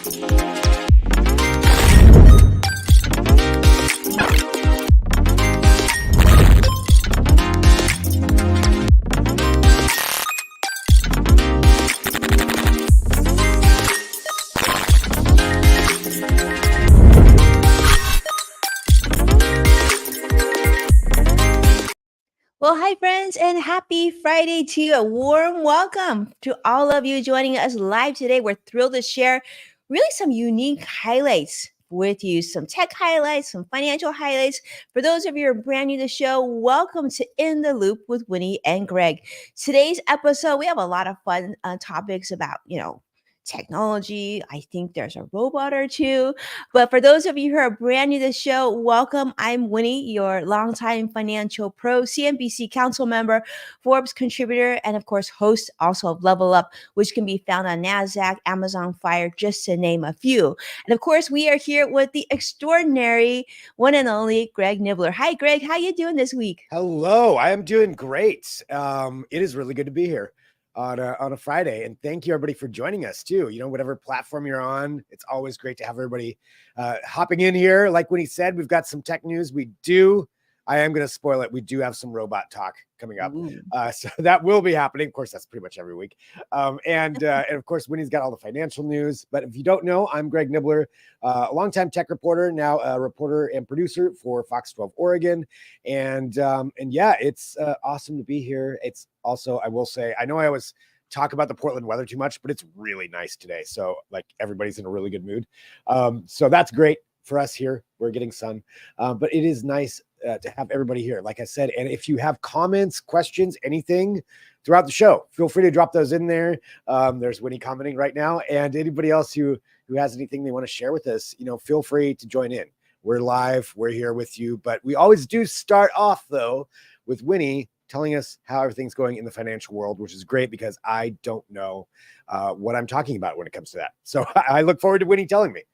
Well, hi, friends, and happy Friday to you. A warm welcome to all of you joining us live today. We're thrilled to share really some unique highlights with you, some tech highlights, some financial highlights. For those of you who are brand new to the show, welcome to In the Loop with Winnie and Greg. Today's episode, we have a lot of fun topics about, technology. I think there's a robot or two. But for those of you who are brand new to the show, welcome. I'm Winnie, your longtime financial pro, CNBC council member, Forbes contributor, and of course, host also of Level Up, which can be found on NASDAQ, Amazon Fire, just to name a few. And of course, we are here with the extraordinary one and only Greg Nibbler. Hi, Greg. How you doing this week? Hello, I am doing great. It is really good to be here on a Friday, and thank you everybody for joining us too. Whatever platform you're on, it's always great to have everybody hopping in here. Like when he said, we've got some tech news. I am going to spoil it. We do have some robot talk coming up. So that will be happening. Of course, that's pretty much every week. And of course, Winnie's got all the financial news. But if you don't know, I'm Greg Nibbler, a longtime tech reporter, now a reporter and producer for Fox 12 Oregon. And yeah, it's awesome to be here. It's also, I will say, I know I always talk about the Portland weather too much, but it's really nice today. So like everybody's in a really good mood. So that's great for us here. We're getting sun, but it is nice to have everybody here, like I said. And if you have comments, questions, anything throughout the show, feel free to drop those in there. There's Winnie commenting right now, and anybody else who has anything they want to share with us, feel free to join in. We're live, we're here with you, but we always do start off though with Winnie telling us how everything's going in the financial world, which is great because I don't know what I'm talking about when it comes to that. So I look forward to Winnie telling me.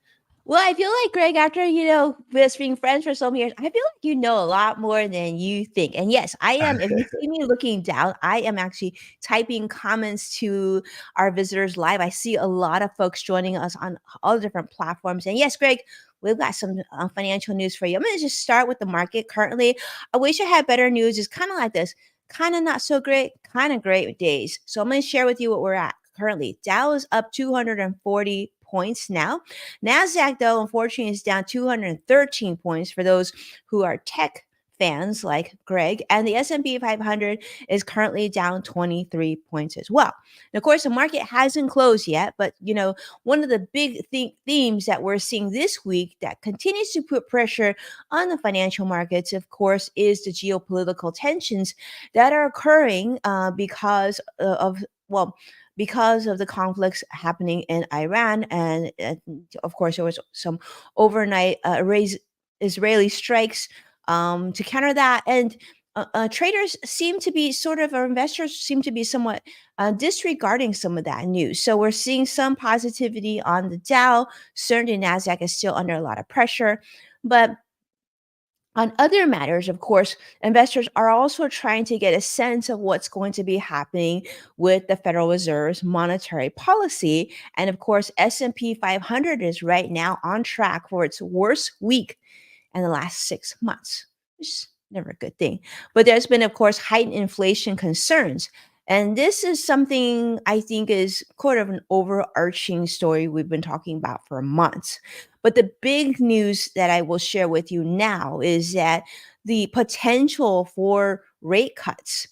Well, I feel like, Greg, after, us being friends for so many years, I feel like you know a lot more than you think. And yes, I am. If you see me looking down, I am actually typing comments to our visitors live. I see a lot of folks joining us on all the different platforms. And yes, Greg, we've got some financial news for you. I'm going to just start with the market currently. I wish I had better news. It's kind of like this, kind of not so great, kind of great days. So I'm going to share with you what we're at currently. Dow is up 240 points now. NASDAQ, though, unfortunately, is down 213 points for those who are tech fans like Greg. And the S&P 500 is currently down 23 points as well. And of course, the market hasn't closed yet, but, one of the big themes that we're seeing this week that continues to put pressure on the financial markets, of course, is the geopolitical tensions that are occurring because of the conflicts happening in Iran. And of course, there was some overnight Israeli strikes to counter that. And traders seem to be or investors seem to be somewhat disregarding some of that news. So we're seeing some positivity on the Dow. Certainly, NASDAQ is still under a lot of pressure. But on other matters, of course, investors are also trying to get a sense of what's going to be happening with the Federal Reserve's monetary policy. And of course, S&P 500 is right now on track for its worst week in the last 6 months, which is never a good thing. But there's been, of course, heightened inflation concerns. And this is something I think is sort of an overarching story we've been talking about for months. But the big news that I will share with you now is that the potential for rate cuts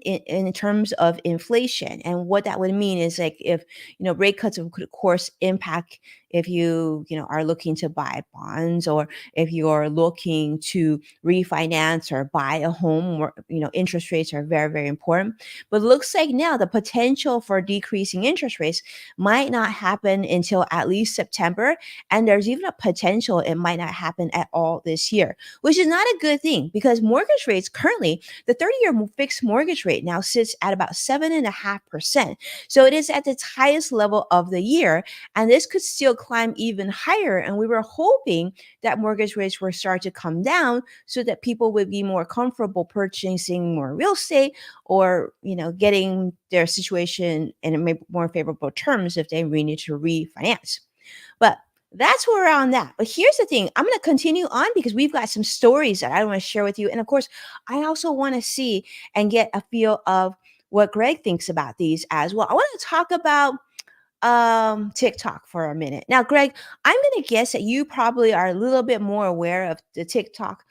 in terms of inflation, and what that would mean is like if rate cuts could of course impact if you are looking to buy bonds, or if you're looking to refinance or buy a home, where interest rates are very, very important. But it looks like now the potential for decreasing interest rates might not happen until at least September, and there's even a potential it might not happen at all this year, which is not a good thing because mortgage rates currently, the 30-year fixed mortgage rate now sits at about 7.5%. So it is at its highest level of the year, and this could still climb even higher. And we were hoping that mortgage rates would start to come down so that people would be more comfortable purchasing more real estate, or getting their situation in more favorable terms if they need to refinance. But that's where we're on that. But here's the thing, I'm going to continue on because we've got some stories that I want to share with you. And of course, I also want to see and get a feel of what Greg thinks about these as well. I want to talk about TikTok for a minute. Now, Greg, I'm going to guess that you probably are a little bit more aware of the TikTok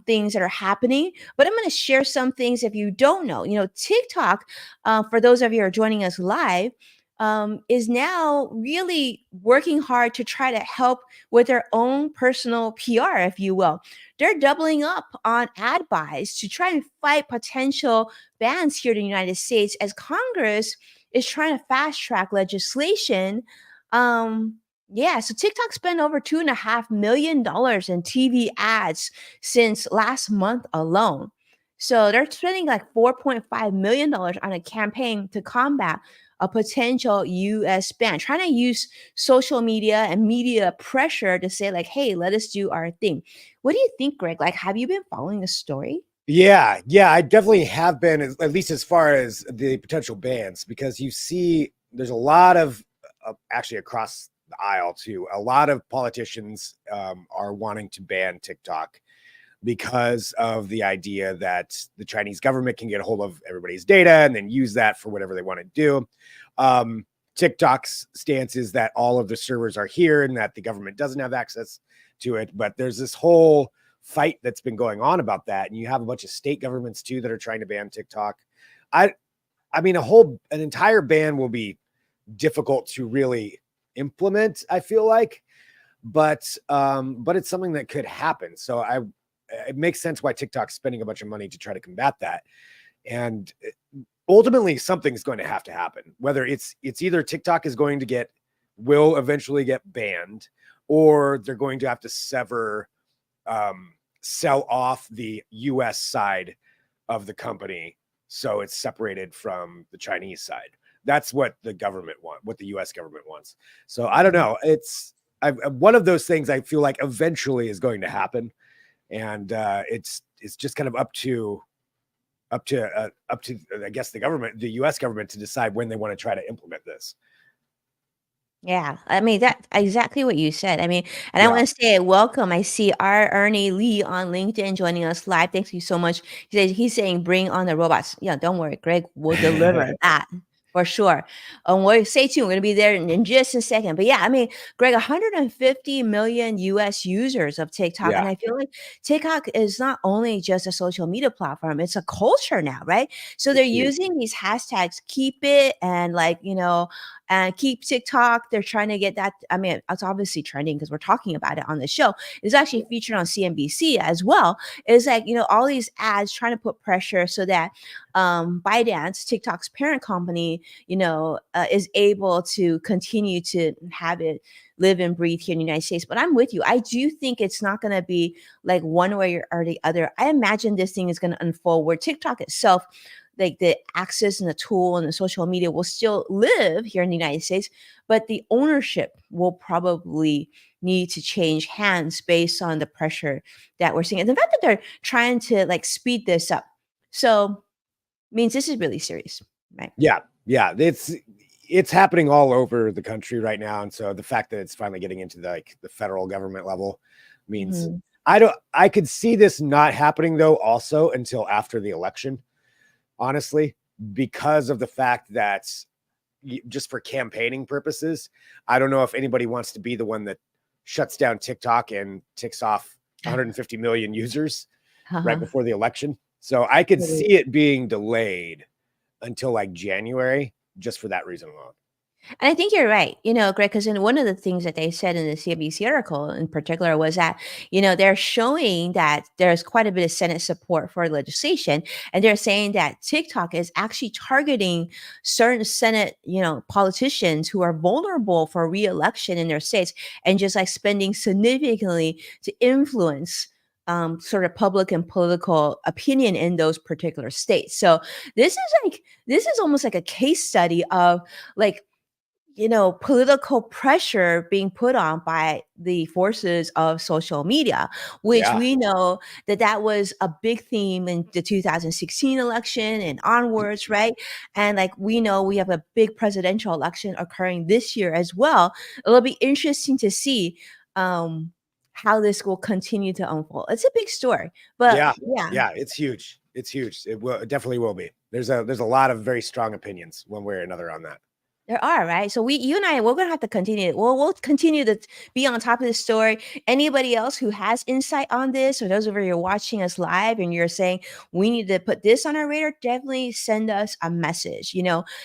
things that are happening, but I'm going to share some things if you don't know. TikTok, for those of you who are joining us live, is now really working hard to try to help with their own personal PR, if you will. They're doubling up on ad buys to try and fight potential bans here in the United States as Congress is trying to fast track legislation. Yeah, so TikTok spent over $2.5 million in TV ads since last month alone. So they're spending like $4.5 million on a campaign to combat a potential US ban, trying to use social media and media pressure to say, like, hey, let us do our thing. What do you think, Greg? Like, have you been following the story? Yeah, yeah, I definitely have been, at least as far as the potential bans, because you see there's a lot of actually across the aisle too, a lot of politicians are wanting to ban TikTok because of the idea that the Chinese government can get a hold of everybody's data and then use that for whatever they want to do. TikTok's stance is that all of the servers are here and that the government doesn't have access to it. But there's this whole fight that's been going on about that. And you have a bunch of state governments too that are trying to ban TikTok. I mean, an entire ban will be difficult to really implement, I feel like, but it's something that could happen. So it makes sense why TikTok's spending a bunch of money to try to combat that. And ultimately something's going to happen, whether it's either TikTok will eventually get banned, or they're going to have to sell off the US side of the company so it's separated from the Chinese side. That's what the US government wants. So I don't know. It's one of those things I feel like eventually is going to happen. And it's just kind of up to I guess the US government to decide when they want to try to implement this. Yeah, I mean that exactly what you said. I mean, and I Yeah. want to say welcome. I see our Ernie Lee on LinkedIn joining us live. Thank you so much. He's saying bring on the robots. Yeah, don't worry, Greg will deliver that for sure. Stay tuned. We're gonna be there in just a second. But yeah, I mean, Greg, 150 million US users of TikTok, Yeah. and I feel like TikTok is not only just a social media platform; it's a culture now, right? So they're It's huge. using these hashtags, keep it, and and keep TikTok. They're trying to get that. I mean, it's obviously trending because we're talking about it on the show. It's actually featured on CNBC as well. It's like, all these ads trying to put pressure so that ByteDance, TikTok's parent company, is able to continue to have it live and breathe here in the United States. But I'm with you. I do think it's not going to be like one way or the other. I imagine this thing is going to unfold where TikTok itself, like the access and the tool and the social media, will still live here in the United States, but the ownership will probably need to change hands based on the pressure that we're seeing. And the fact that they're trying to like speed this up. So means this is really serious, right? Yeah. Yeah. It's happening all over the country right now. And so the fact that it's finally getting into the federal government level means Mhm. I could see this not happening though also until after the election, honestly, because of the fact that just for campaigning purposes, I don't know if anybody wants to be the one that shuts down TikTok and ticks off 150 million users right Uh-huh. before the election. So I could see it being delayed until like January just for that reason alone. And I think you're right, Greg, because in one of the things that they said in the CNBC article in particular was that, they're showing that there's quite a bit of Senate support for legislation. And they're saying that TikTok is actually targeting certain Senate, politicians who are vulnerable for reelection in their states and just like spending significantly to influence sort of public and political opinion in those particular states. So this is almost like a case study of like political pressure being put on by the forces of social media, which Yeah. we know that that was a big theme in the 2016 election and onwards, right? And like we know, we have a big presidential election occurring this year as well. It'll be interesting to see um, how this will continue to unfold. It's a big story, but Yeah. yeah. Yeah. It's huge. It's huge. It definitely will be. There's a lot of very strong opinions one way or another on that. There are, right? So you and I, we're gonna have to continue. We'll continue to be on top of this story. Anybody else who has insight on this, or those of you who are watching us live and you're saying we need to put this on our radar, definitely send us a message.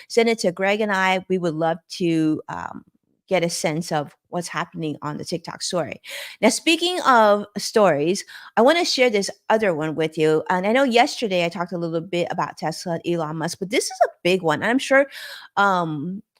Send it to Greg and I. We would love to get a sense of what's happening on the TikTok story. Now, speaking of stories, I want to share this other one with you. And I know yesterday I talked a little bit about Tesla and Elon Musk, but this is a big one. And I'm sure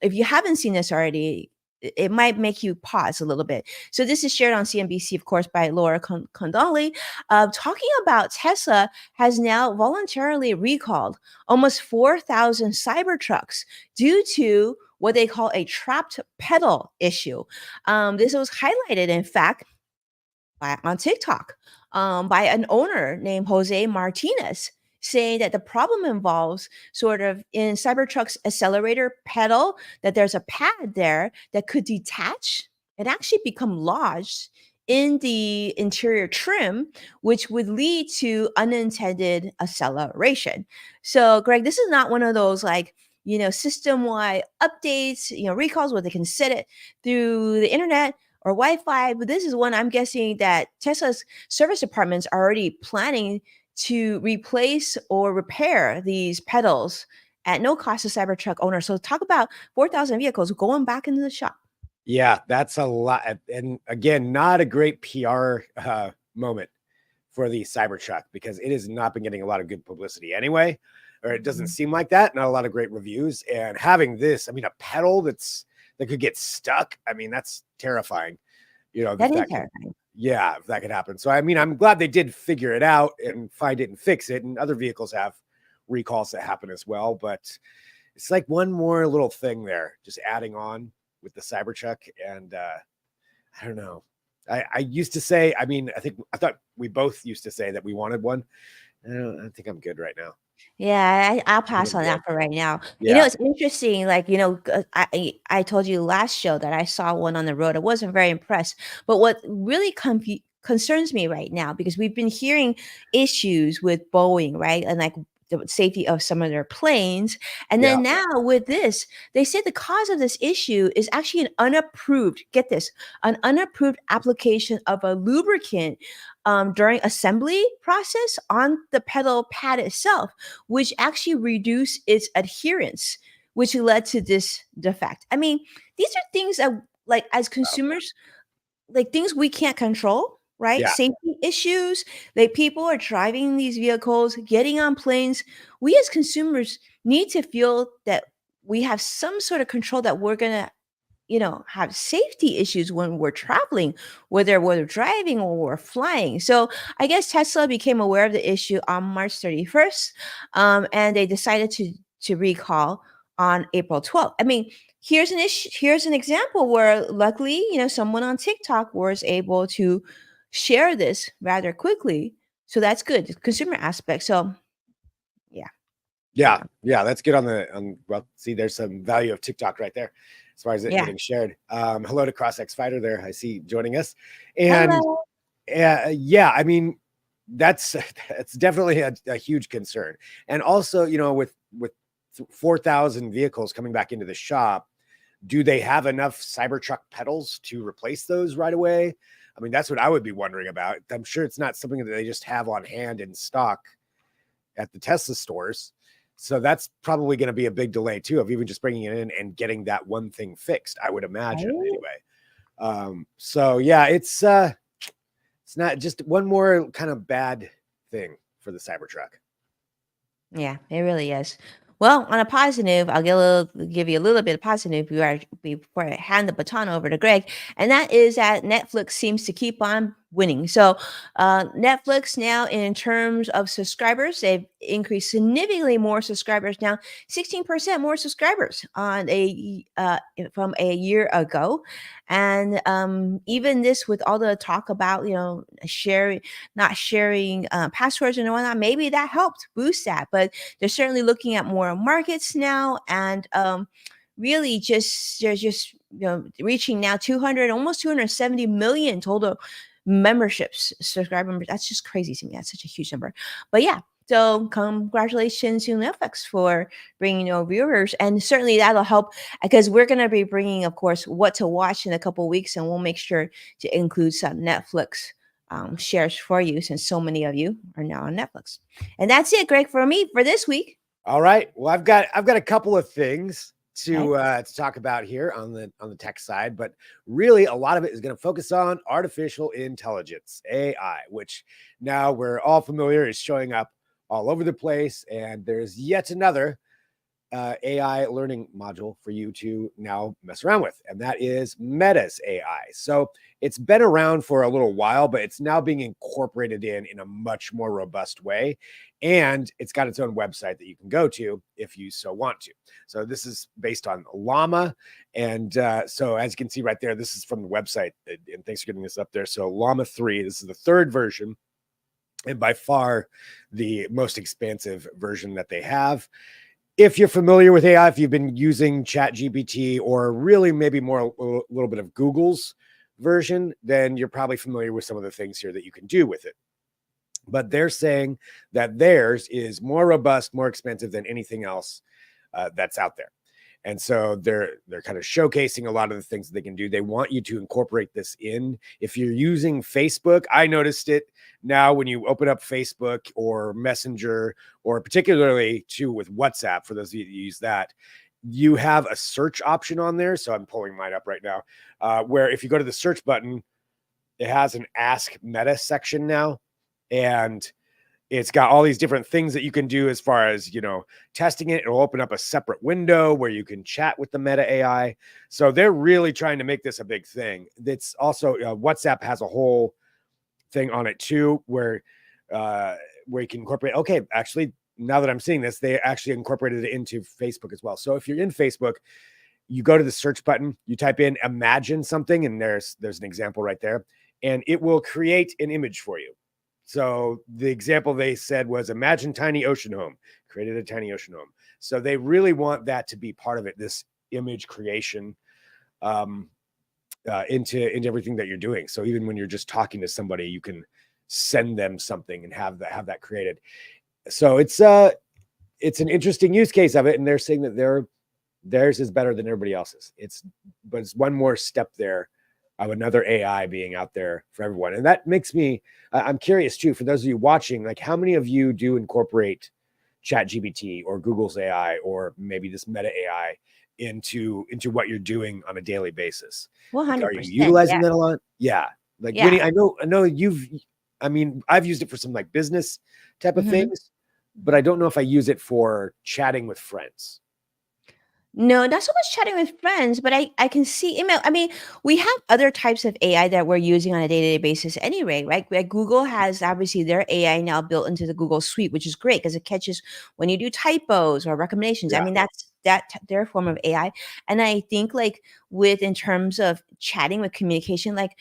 if you haven't seen this already, it might make you pause a little bit. So this is shared on CNBC, of course, by Laura Condolly, talking about Tesla has now voluntarily recalled almost 4,000 Cybertrucks due to what they call a trapped pedal issue. This was highlighted, in fact, on TikTok by an owner named Jose Martinez, saying that the problem involves sort of in Cybertruck's accelerator pedal, that there's a pad there that could detach and actually become lodged in the interior trim, which would lead to unintended acceleration. So, Greg, this is not one of those like, system-wide updates, recalls where they can set it through the internet or Wi-Fi, but this is one I'm guessing that Tesla's service departments are already planning to replace or repair these pedals at no cost to Cybertruck owners. So talk about 4,000 vehicles going back into the shop. Yeah, that's a lot. And again, not a great PR moment for the Cybertruck because it has not been getting a lot of good publicity anyway, or it doesn't Mhm. seem like that. Not a lot of great reviews. And having this, I mean, a pedal that could get stuck. I mean, that's terrifying. That If is that could, terrifying. yeah, if that could happen. So, I mean, I'm glad they did figure it out and find it and fix it. And other vehicles have recalls that happen as well. But it's like one more little thing there, just adding on with the Cybertruck. And I don't know. I used to say, I mean, I thought we both used to say that we wanted one. I think I'm good right now. Yeah, I'll I think pass I'm on good. that for right now. Yeah. It's interesting. Like, I told you last show that I saw one on the road. I wasn't very impressed. But what really concerns me right now, because we've been hearing issues with Boeing, right? And like the safety of some of their planes. And Yeah. then now with this, they say the cause of this issue is actually get this, an unapproved application of a lubricant during assembly process on the pedal pad itself, which actually reduced its adherence, which led to this defect. I mean, these are things that, like, as Wow. consumers, like things we can't control, right? Yeah. Safety issues, like people are driving these vehicles, getting on planes. We as consumers need to feel that we have some sort of control, that we're going to have safety issues when we're traveling, whether we're driving or we're flying. So I guess Tesla became aware of the issue on March 31st, and they decided to recall on April 12th. I mean, here's an issue. Here's an example where luckily, someone on TikTok was able to share this rather quickly. So that's good. The consumer aspect. So yeah, Yeah. yeah, Yeah. That's good well, see, there's some value of TikTok right there as far as it yeah. getting shared. Hello to Cross X Fighter there. I see joining us. And Hello. yeah, I mean, that's that's definitely a huge concern. And also, with 4,000 vehicles coming back into the shop, do they have enough Cybertruck pedals to replace those right away? I mean, that's what I would be wondering about. I'm sure it's not something that they just have on hand in stock at the Tesla stores. So that's probably going to be a big delay too, of even just bringing it in and getting that one thing fixed, I would imagine Right? anyway. So yeah, it's not just one more kind of bad thing for the Cybertruck. Yeah, it really is. Well, on a positive, give you a little bit of positive before I hand the baton over to Greg, and that is that Netflix seems to keep on winning. So Netflix now, in terms of subscribers, they've increased significantly more subscribers now, 16% more subscribers on from a year ago. And even this, with all the talk about sharing, not sharing passwords and whatnot, maybe that helped boost that. But they're certainly looking at more markets now, and really just they're just reaching now 200, almost 270 million total memberships, subscriber members. That's just crazy to me. That's such a huge number. But yeah, so congratulations to Netflix for bringing viewers, and certainly that'll help, because we're going to be bringing, of course, what to watch in a couple weeks, and we'll make sure to include some Netflix shares for you, since so many of you are now on Netflix. And that's it, Greg, for me for this week. All right. Well, I've got a couple of things to Okay. to talk about here on the tech side, but really a lot of it is going to focus on artificial intelligence, AI, which now we're all familiar is showing up all over the place, and there's yet another AI learning module for you to now mess around with, and that is Meta's AI. So it's been around for a little while, but it's now being incorporated in a much more robust way, and it's got its own website that you can go to if you so want to. So this is based on Llama, and so as you can see right there, this is from the website, and thanks for getting this up there. So Llama 3, this is the third version, and by far the most expansive version that they have. If you're familiar with AI, if you've been using ChatGPT, or really maybe more a little bit of Google's version, then you're probably familiar with some of the things here that you can do with it. But they're saying that theirs is more robust, more expensive than anything else that's out there. And so they're kind of showcasing a lot of the things that they can do. They want you to incorporate this in. If you're using Facebook, I noticed it now when you open up Facebook or Messenger, or particularly too with WhatsApp, for those of you that use that, you have a search option on there. So I'm pulling mine up right now, where if you go to the search button, it has an Ask Meta section now. And it's got all these different things that you can do as far as, testing it. It'll open up a separate window where you can chat with the Meta AI. So they're really trying to make this a big thing. It's also, WhatsApp has a whole thing on it too, where you can incorporate. Okay, actually, now that I'm seeing this, they actually incorporated it into Facebook as well. So if you're in Facebook, you go to the search button, you type in imagine something, and there's an example right there, and it will create an image for you. So the example they said was imagine tiny ocean home, created a tiny ocean home. So they really want that to be part of it, this image creation into everything that you're doing. So even when you're just talking to somebody, you can send them something and have that created. So it's an interesting use case of it. And they're saying that theirs is better than everybody else's. But it's one more step there of another AI being out there for everyone. And that makes me, I'm curious too, for those of you watching, like how many of you do incorporate ChatGPT or Google's AI, or maybe this Meta AI into what you're doing on a daily basis? Like, are you 100%. utilizing Yeah. that a lot? Yeah. Like Yeah. Winnie, I know I've used it for some like business type of Mhm. things, but I don't know if I use it for chatting with friends. No, not so much chatting with friends, but I can see email. I mean, we have other types of AI that we're using on a day-to-day basis anyway, right? Like Google has obviously their AI now built into the Google Suite, which is great because it catches when you do typos or recommendations. I Yeah. mean, that's their form of AI. And I think like with in terms of chatting with communication, like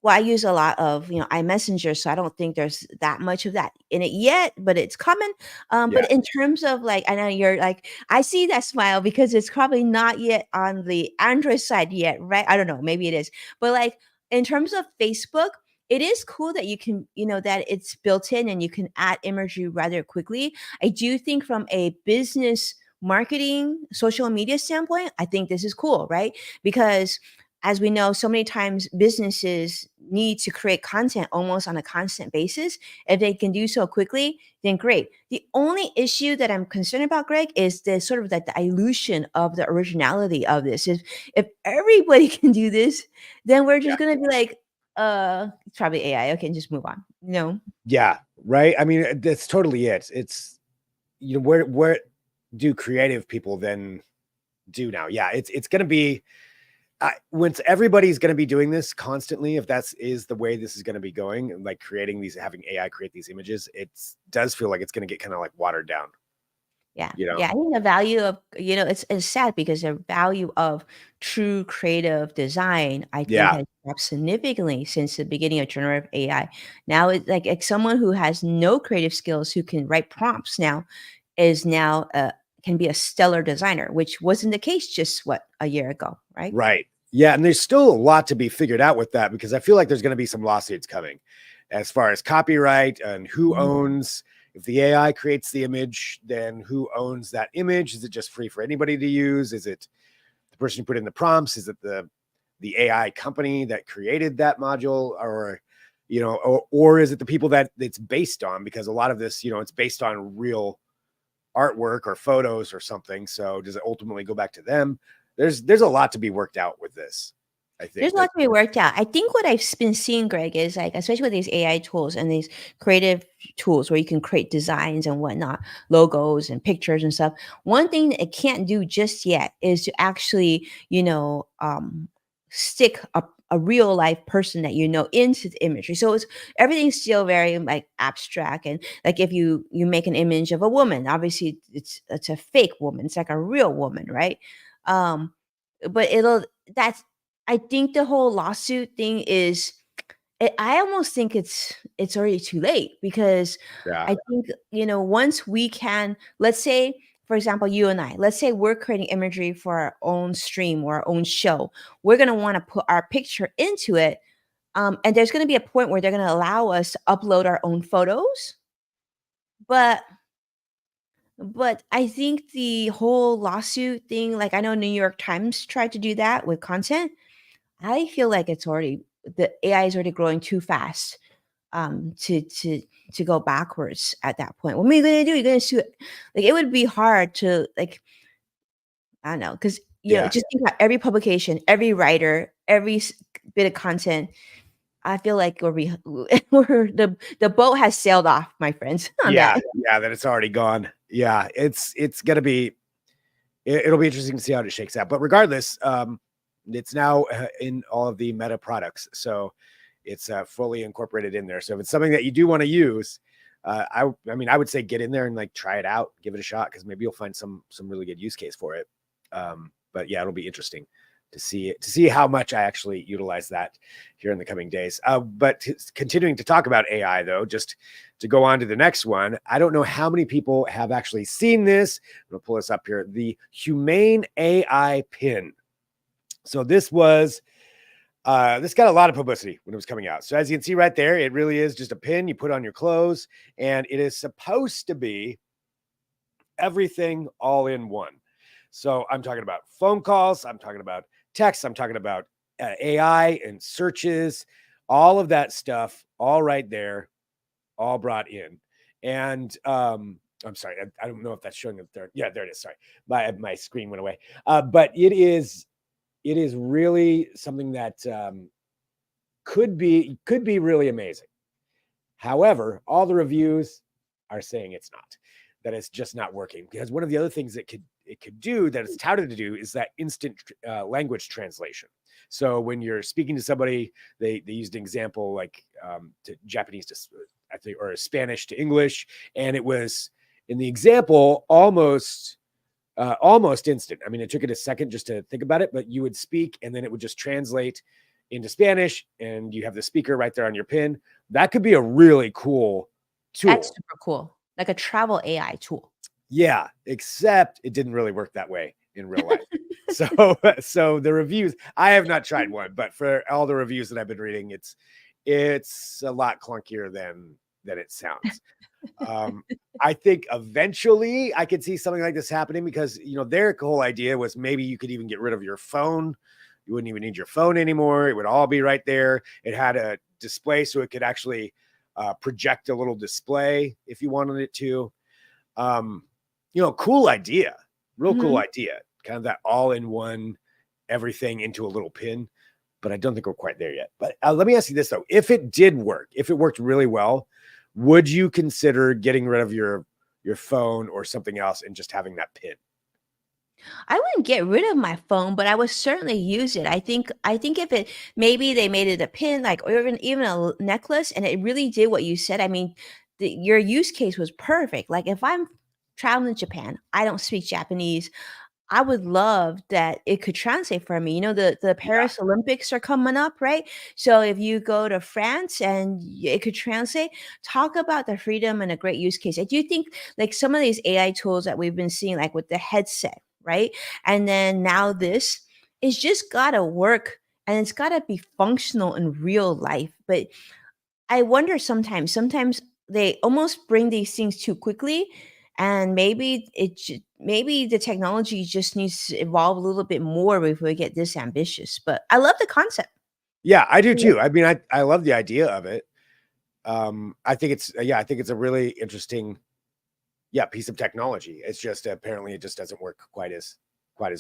well, I use a lot of iMessenger, so I don't think there's that much of that in it yet, but it's coming. Yeah. But in terms of like, I know you're like, I see that smile because it's probably not yet on the Android side yet, right? I don't know, maybe it is, but like in terms of Facebook, it is cool that you can, that it's built in and you can add imagery rather quickly. I do think from a business marketing social media standpoint, I think this is cool, right? Because as we know, so many times businesses need to create content almost on a constant basis. If they can do so quickly, then great. The only issue that I'm concerned about, Greg, is the sort of like the dilution of the originality of this. If everybody can do this, then we're Yeah. just gonna be like, it's probably AI. Okay, and just move on. Yeah. Right. I mean, that's totally it. It's, where do creative people then do now? Yeah. It's going to be, once everybody's going to be doing this constantly, if that's is the way this is going to be going, and like creating these, having AI create these images, it does feel like it's going to get kind of like watered down, Yeah. you know? Yeah. I think the value of, it's sad because the value of true creative design, I think, Yeah, has dropped significantly since the beginning of generative AI. Now it's like someone who has no creative skills who can write prompts now is now can be a stellar designer, which wasn't the case just a year ago, right? right. Yeah, and there's still a lot to be figured out with that, because I feel like there's going to be some lawsuits coming as far as copyright and who Mhm. owns. If the AI creates the image, then who owns that image? Is it just free for anybody to use? Is it the person who put in the prompts? Is it the AI company that created that module, or or is it the people that it's based on? Because a lot of this, it's based on real artwork or photos or something. So does it ultimately go back to them? There's a lot to be worked out with this. I There's think a that lot to be worked out. I think what I've been seeing, Greg, is like, especially with these AI tools and these creative tools where you can create designs and whatnot, logos and pictures and stuff. One thing that it can't do just yet is to actually, stick a real life person that into the imagery. So it's everything's still very like abstract, and like if you make an image of a woman, obviously it's a fake woman. It's like a real woman, right? Um, but that's I think the whole lawsuit thing is I almost think it's already too late because yeah, I think, once we can, let's say, for example, you and I, let's say we're creating imagery for our own stream or our own show. We're going to want to put our picture into it. And there's going to be a point where they're going to allow us to upload our own photos. But I think the whole lawsuit thing, like I know New York Times tried to do that with content. I feel like the AI is already growing too fast to go backwards at that point. What are you gonna do? You're gonna sue it. Like it would be hard to like I don't know because yeah, just think about every publication, every writer, every bit of content. I feel like the boat has sailed off, my friends, on yeah, that. yeah. That it's already gone. Yeah, it's gonna be. It'll be interesting to see how it shakes out. But regardless, it's now in all of the Meta products, so it's fully incorporated in there. So if it's something that you do want to use, I mean, I would say get in there and like try it out, give it a shot, because maybe you'll find some really good use case for it. But yeah, it'll be interesting to see how much I actually utilize that here in the coming days. But continuing to talk about AI, though, just to go on to the next one, I don't know how many people have actually seen this. I'm gonna pull this up here. The Humane AI pin. So this got a lot of publicity when it was coming out. So as you can see right there, it really is just a pin you put on your clothes, and it is supposed to be everything all in one. So I'm talking about phone calls, I'm talking about texts, I'm talking about AI and searches, all of that stuff, all right there, all brought in. And I'm sorry, I don't know if that's showing up there. Yeah, there it is. Sorry, my screen went away. But it is really something that could be really amazing. However, all the reviews are saying it's not, that it's just not working. Because one of the other things that it could do, that it's touted to do, is that instant language translation. So when you're speaking to somebody, they used an example like to Japanese to I think, or Spanish to English, and it was in the example almost instant. I mean, it took it a second just to think about it, but you would speak and then it would just translate into Spanish, and you have the speaker right there on your pin. That could be a really cool That's tool. super cool, like a travel AI tool. Yeah, except it didn't really work that way in real life. So the reviews, I have not tried one, but for all the reviews that I've been reading, it's a lot clunkier than it sounds. I think eventually I could see something like this happening, because their whole idea was maybe you could even get rid of your phone. You wouldn't even need your phone anymore. It would all be right there. It had a display, so it could actually project a little display if you wanted it to. Cool idea, real cool Mhm. idea. Kind of that all-in-one, everything into a little pin. But I don't think we're quite there yet. But let me ask you this though: if it did work, if it worked really well, would you consider getting rid of your phone or something else and just having that pin? I wouldn't get rid of my phone, but I would certainly use it. I think if it maybe they made it a pin, like, or even a necklace, and it really did what you said. I mean, your use case was perfect. Like if I'm traveling to Japan, I don't speak Japanese. I would love that it could translate for me. You know, the Yeah. Paris Olympics are coming up, right? So if you go to France and it could translate, talk about the freedom and a great use case. I do think like some of these AI tools that we've been seeing, like with the headset, right? And then now this is just gotta work and it's gotta be functional in real life. But I wonder sometimes they almost bring these things too quickly, and maybe the technology just needs to evolve a little bit more before we get this ambitious. But I love the concept. Yeah, I do Yeah. too. I mean, I love the idea of it. I think it's yeah, I think it's a really interesting piece of technology. It's just apparently it just doesn't work quite as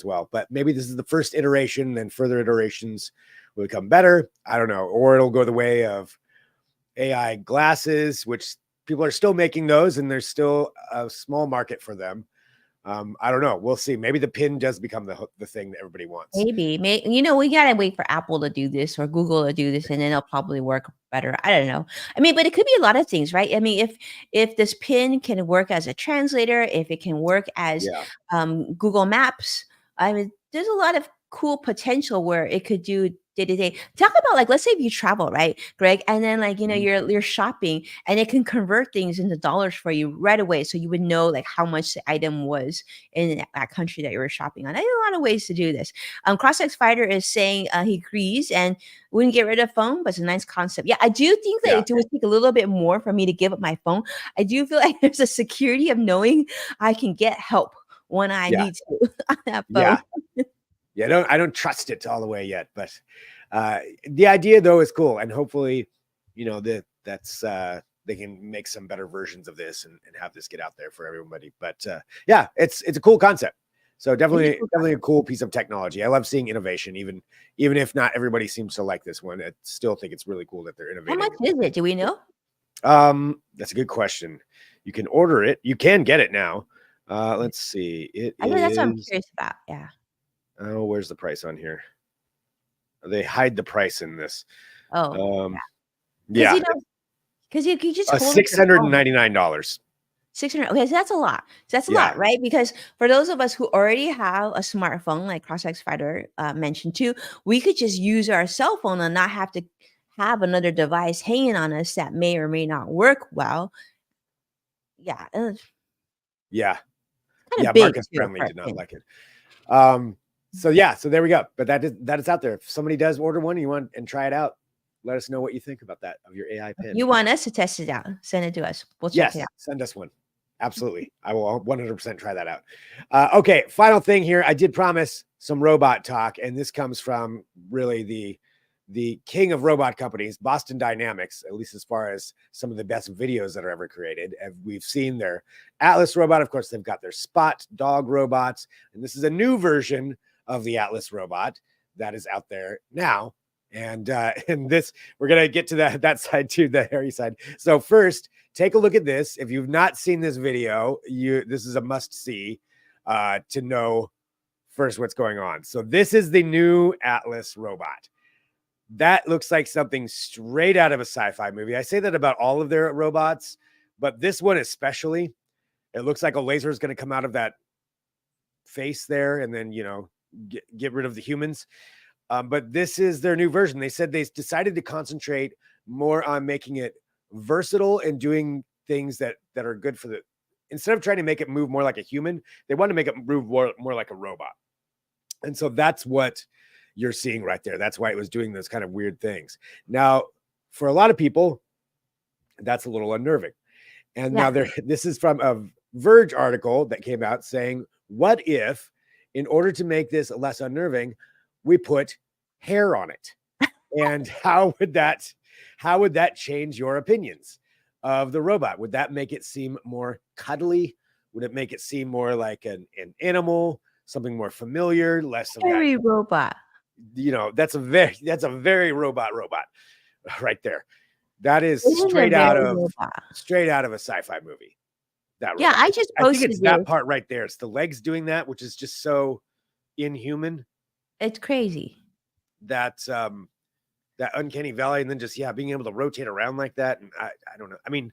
well. But maybe this is the first iteration, and further iterations will become better. I don't know, or it'll go the way of AI glasses, which people are still making those, and there's still a small market for them. I don't know. We'll see. Maybe the pin does become the thing that everybody wants. Maybe, you know, we gotta wait for Apple to do this or Google to do this, and then it'll probably work better. I don't know. I mean, but it could be a lot of things, right? I mean, if this pin can work as a translator, if it can work as Yeah, Google Maps, I mean, there's a lot of cool potential where it could do day to day. Talk about like, let's say if you travel, right, Greg, and then like you know mhm, you're shopping, and it can convert things into dollars for you right away, so you would know like how much the item was in that country that you were shopping on. There's a lot of ways to do this. CrossX Fighter is saying he agrees and wouldn't get rid of phone, but it's a nice concept. Yeah, I do think that yeah, it would take a little bit more for me to give up my phone. I do feel like there's a security of knowing I can get help when I yeah, need to on that phone. yeah, yeah. I don't trust it all the way yet, but the idea though is cool, and hopefully, that's they can make some better versions of this and have this get out there for everybody. But yeah, it's a cool concept. So It's a definitely cool definitely a concept. cool piece of technology. I love seeing innovation, even if not everybody seems to like this one. I still think it's really cool that they're How much innovating. is it? Do we know? That's a good question. You can order it. You can get it now. Let's see. It I know that's what I'm is. curious about. Yeah. Oh, where's the price on here? They hide the price in this. Oh, Um, because you yeah, know, because you just it's hold up six your hundred and phone. ninety nine dollars. 600. Okay, so that's a lot. So that's a Yeah, lot, right? Because for those of us who already have a smartphone, like CrossX Fighter mentioned too, we could just use our cell phone and not have to have another device hanging on us that may or may not work well. Yeah, it's yeah, kind yeah. of big Marcus too Friendly for a did not pin. like it. So yeah, so there we go. But that is out there. If somebody does order one, you want and try it out, let us know what you think about that of your AI If pin. you want us to test it out, send it to us. We'll check it Yes, out. send us one. Absolutely. I will 100% try that out. Okay, final thing here. I did promise some robot talk, and this comes from really the king of robot companies, Boston Dynamics, at least as far as some of the best videos that are ever created. And we've seen their Atlas robot. Of course, they've got their Spot dog robots, and this is a new version of the Atlas robot that is out there now. And this we're gonna get to that side too, the hairy side. So first, take a look at this. If you've not seen this video, this is a must see to know first what's going on. So this is the new Atlas robot. That looks like something straight out of a sci-fi movie. I say that about all of their robots, but this one especially, it looks like a laser is going to come out of that face there and then, get rid of the humans. But this is their new version. They said they decided to concentrate more on making it versatile and doing things that are good for the. Instead of trying to make it move more like a human, they want to make it move more like a robot. And so that's what you're seeing right there. That's why it was doing those kind of weird things. Now, for a lot of people, that's a little unnerving. And now Yeah. this is from a Verge article that came out saying, what if, in order to make this less unnerving, we put hair on it? And how would that change your opinions of the robot? Would that make it seem more cuddly? Would it make it seem more like an animal, something more familiar, less of that? Harry robot. That's a very robot right there. That is It is a very robot. straight out of a sci-fi movie. that Yeah, robot. I just I think posted it's that this. part right there. It's the legs doing that, which is just so inhuman. It's crazy. That that uncanny valley, and then just being able to rotate around like that. And I don't know. I mean,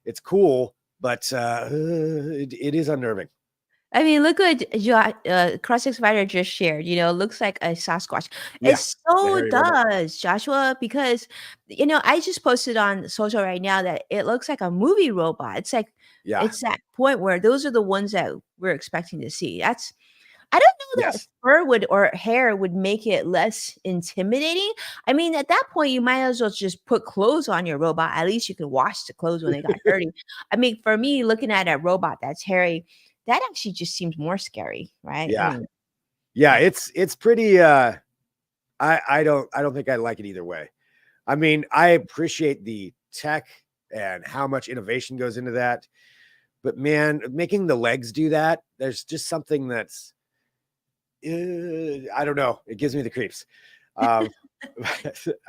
it's cool, but it is unnerving. I mean, look what Cross Fighter just shared. Looks like a Sasquatch. It Yeah, the so hairy robot. does, Joshua, because I just posted on social right now that it looks like a movie robot. It's like Yeah. it's that point where those are the ones that we're expecting to see. I don't know that Yes. fur would or hair would make it less intimidating. I mean, at that point, you might as well just put clothes on your robot. At least you can wash the clothes when they got dirty. I mean, for me, looking at a robot that's hairy, that actually just seems more scary, right? I Yeah. mean, Yeah. yeah. It's pretty. I don't think I like it either way. I mean, I appreciate the tech and how much innovation goes into that, but man, making the legs do that, there's just something that's I don't know. It gives me the creeps. Um,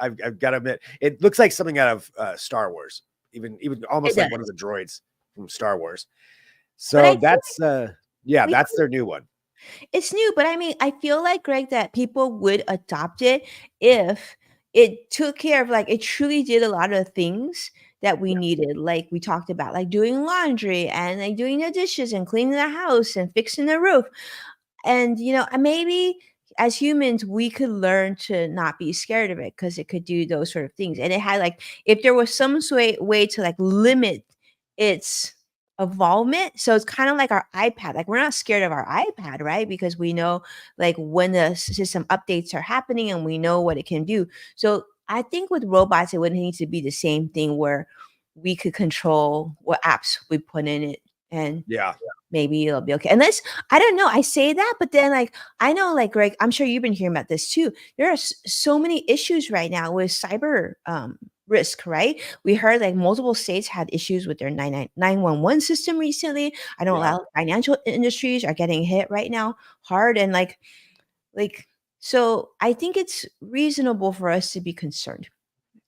I've got to admit, it looks like something out of Star Wars, even It almost like one of does. the droids from Star Wars. But I So feel that's yeah, we that's their new one. it's new, but I mean, I feel like, Greg, that people would adopt it if it took care of, like, it truly did a lot of things that we Yeah, needed. Like we talked about, like doing laundry and like doing the dishes and cleaning the house and fixing the roof. And, maybe as humans, we could learn to not be scared of it because it could do those sort of things. And it had like, if there was some way to like limit its involvement. So it's kind of like our iPad. Like we're not scared of our iPad, right? Because we know like when the system updates are happening and we know what it can do. So I think with robots, it would need to be the same thing where we could control what apps we put in it and yeah, maybe it'll be okay. Unless I don't know, I say that, but then like I know, like Greg, I'm sure you've been hearing about this too. There are so many issues right now with cyber risk, right? We heard like multiple states had issues with their 911 system recently. I know a yeah. lot of financial industries are getting hit right now hard and like so I think it's reasonable for us to be concerned.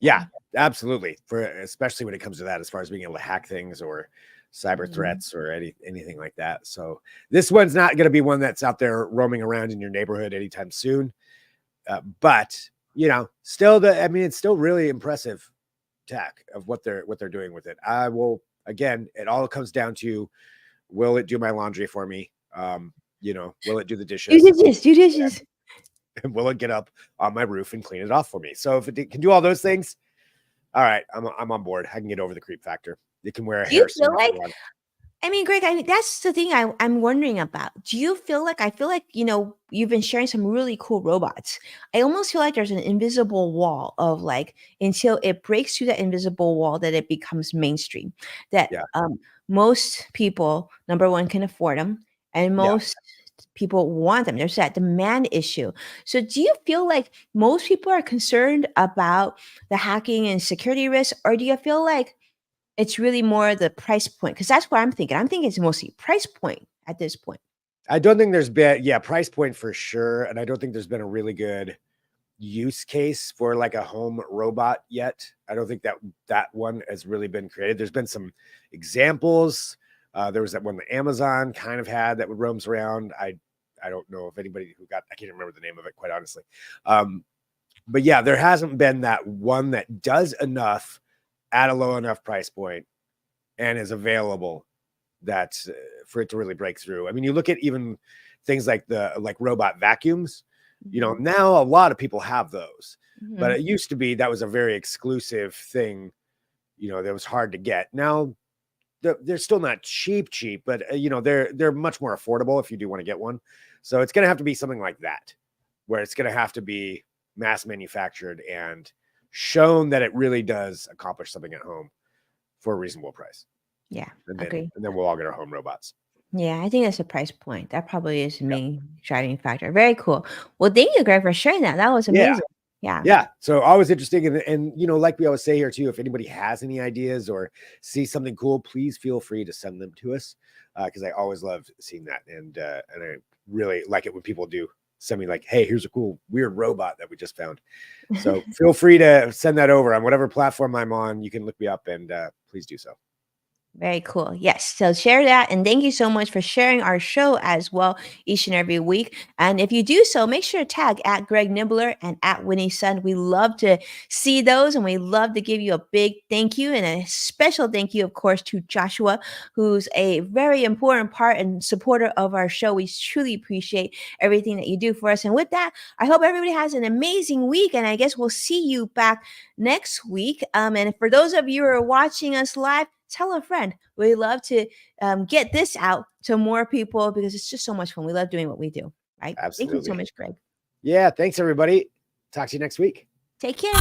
Yeah, absolutely. For especially when it comes to that, as far as being able to hack things or cyber Mhm. threats or anything like that. So this one's not going to be one that's out there roaming around in your neighborhood anytime soon. But still, I mean, it's still really impressive tech of what they're doing with it. I will again. It all comes down to will it do my laundry for me? Will it do the Do dishes? dishes, do dishes. And will it get up on my roof and clean it off for me? So if it can do all those things, all right, I'm on board. I can get over the creep factor. It can wear a Do you hair suit feel if I like want. I mean, Greg, I mean, that's the thing I'm wondering about. Do you feel like I feel like, you've been sharing some really cool robots. I almost feel like there's an invisible wall of like until it breaks through that invisible wall that it becomes mainstream. That Yeah, most people, number one, can afford them, and yeah. most people want them. There's that demand issue. So do you feel like most people are concerned about the hacking and security risks, or do you feel like it's really more the price point, because that's what I'm thinking. I'm thinking it's mostly price point at this point. I don't think there's been price point for sure, and I don't think there's been a really good use case for like a home robot yet. I don't think that one has really been created. There's been some examples. There was that one that Amazon kind of had that roams around. I don't know if anybody I can't remember the name of it quite honestly. But yeah, there hasn't been that one that does enough at a low enough price point and is available that for it to really break through. I mean, you look at even things like the robot vacuums. Mhm, Now a lot of people have those, but mhm. it used to be that was a very exclusive thing. That was hard to get. Now they're still not cheap, but they're much more affordable if you do want to get one. So it's going to have to be something like that, where it's going to have to be mass manufactured and shown that it really does accomplish something at home for a reasonable price. Yeah, And then agree. and then we'll all get our home robots. Yeah, I think that's a price point. That probably is the main driving factor. Very cool. Well, thank you, Greg, for sharing that. That was Yeah. amazing. Yeah. Yeah. So always interesting. And like we always say here too, if anybody has any ideas or see something cool, please feel free to send them to us. Because I always love seeing that. And I really like it when people do send me like, hey, here's a cool weird robot that we just found. So feel free to send that over on whatever platform I'm on. You can look me up and please do so. Very cool. Yes. So share that. And thank you so much for sharing our show as well each and every week. And if you do so, make sure to tag at Greg Nibbler and at Winnie Sun. We love to see those and we love to give you a big thank you and a special thank you, of course, to Joshua, who's a very important part and supporter of our show. We truly appreciate everything that you do for us. And with that, I hope everybody has an amazing week. And I guess we'll see you back next week. And for those of you who are watching us live, tell a friend. We love to get this out to more people because it's just so much fun. We love doing what we do, right? Thank you so Absolutely. much, Greg. Yeah. Thanks, everybody. Talk to you next week. Take care.